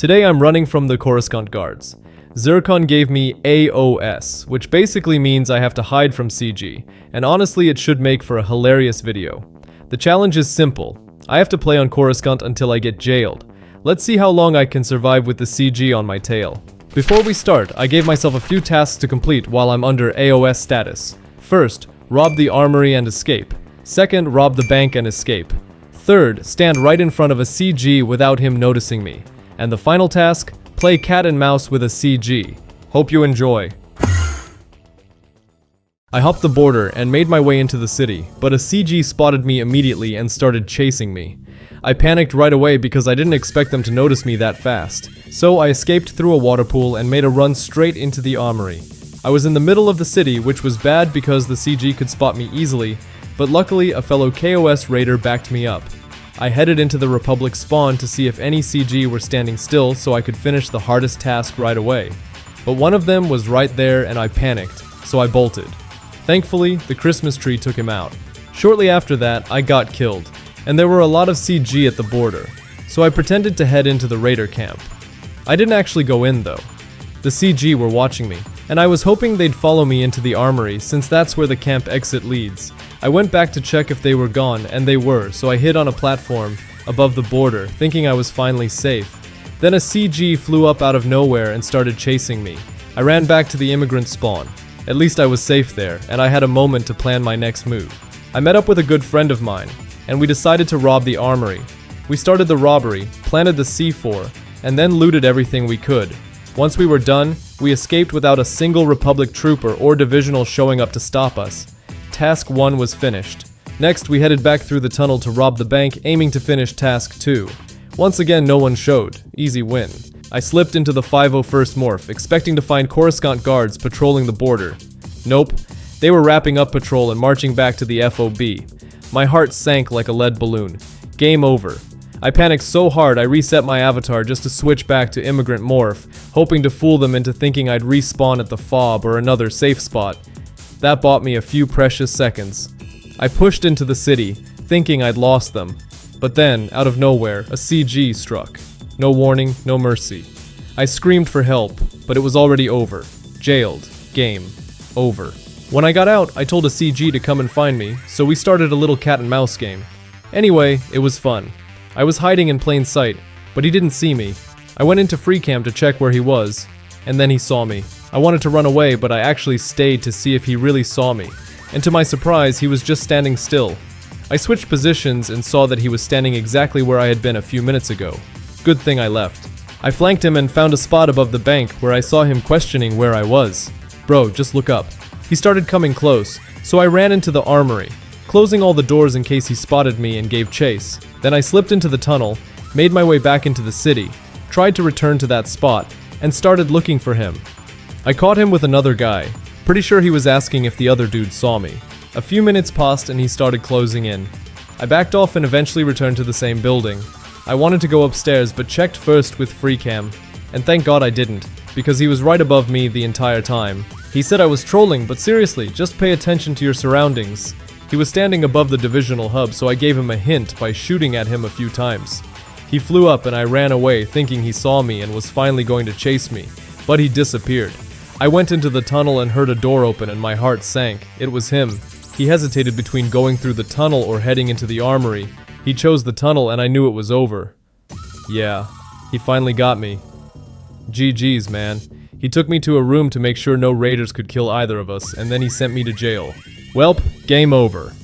Today I'm running from the Coruscant Guards. Zircon gave me A.O.S, which basically means I have to hide from CG, and honestly it should make for a hilarious video. The challenge is simple. I have to play on Coruscant until I get jailed. Let's see how long I can survive with the CG on my tail. Before we start, I gave myself a few tasks to complete while I'm under A.O.S status. First, rob the armory and escape. Second, rob the bank and escape. Third, stand right in front of a CG without him noticing me. And the final task, play cat and mouse with a CG. Hope you enjoy. I hopped the border and made my way into the city, but a CG spotted me immediately and started chasing me. I panicked right away because I didn't expect them to notice me that fast. So I escaped through a water pool and made a run straight into the armory. I was in the middle of the city, which was bad because the CG could spot me easily, but luckily a fellow KOS raider backed me up. I headed into the Republic spawn to see if any CG were standing still so I could finish the hardest task right away. But one of them was right there and I panicked, so I bolted. Thankfully, the Christmas tree took him out. Shortly after that, I got killed, and there were a lot of CG at the border, so I pretended to head into the raider camp. I didn't actually go in though. The CG were watching me, and I was hoping they'd follow me into the armory since that's where the camp exit leads. I went back to check if they were gone, and they were, so I hid on a platform above the border, thinking I was finally safe. Then a CG flew up out of nowhere and started chasing me. I ran back to the immigrant spawn. At least I was safe there, and I had a moment to plan my next move. I met up with a good friend of mine, and we decided to rob the armory. We started the robbery, planted the C4, and then looted everything we could. Once we were done, we escaped without a single Republic trooper or divisional showing up to stop us. Task 1 was finished. Next, we headed back through the tunnel to rob the bank, aiming to finish Task 2. Once again, no one showed. Easy win. I slipped into the 501st morph, expecting to find Coruscant Guards patrolling the border. Nope. They were wrapping up patrol and marching back to the FOB. My heart sank like a lead balloon. Game over. I panicked so hard I reset my avatar just to switch back to immigrant morph, hoping to fool them into thinking I'd respawn at the FOB or another safe spot. That bought me a few precious seconds. I pushed into the city, thinking I'd lost them. But then, out of nowhere, a CG struck. No warning, no mercy. I screamed for help, but it was already over. Jailed. Game. Over. When I got out, I told a CG to come and find me, so we started a little cat and mouse game. Anyway, it was fun. I was hiding in plain sight, but he didn't see me. I went into free cam to check where he was, and then he saw me. I wanted to run away, but I actually stayed to see if he really saw me, and to my surprise, he was just standing still. I switched positions and saw that he was standing exactly where I had been a few minutes ago. Good thing I left. I flanked him and found a spot above the bank where I saw him questioning where I was. Bro, just look up. He started coming close, so I ran into the armory, closing all the doors in case he spotted me and gave chase. Then I slipped into the tunnel, made my way back into the city, tried to return to that spot, and started looking for him. I caught him with another guy. Pretty sure he was asking if the other dude saw me. A few minutes passed and he started closing in. I backed off and eventually returned to the same building. I wanted to go upstairs but checked first with free cam, and thank God I didn't, because he was right above me the entire time. He said I was trolling, but seriously, just pay attention to your surroundings. He was standing above the divisional hub, so I gave him a hint by shooting at him a few times. He flew up and I ran away thinking he saw me and was finally going to chase me, but he disappeared. I went into the tunnel and heard a door open and my heart sank. It was him. He hesitated between going through the tunnel or heading into the armory. He chose the tunnel and I knew it was over. Yeah, he finally got me. GG's, man. He took me to a room to make sure no raiders could kill either of us, and then he sent me to jail. Welp, game over.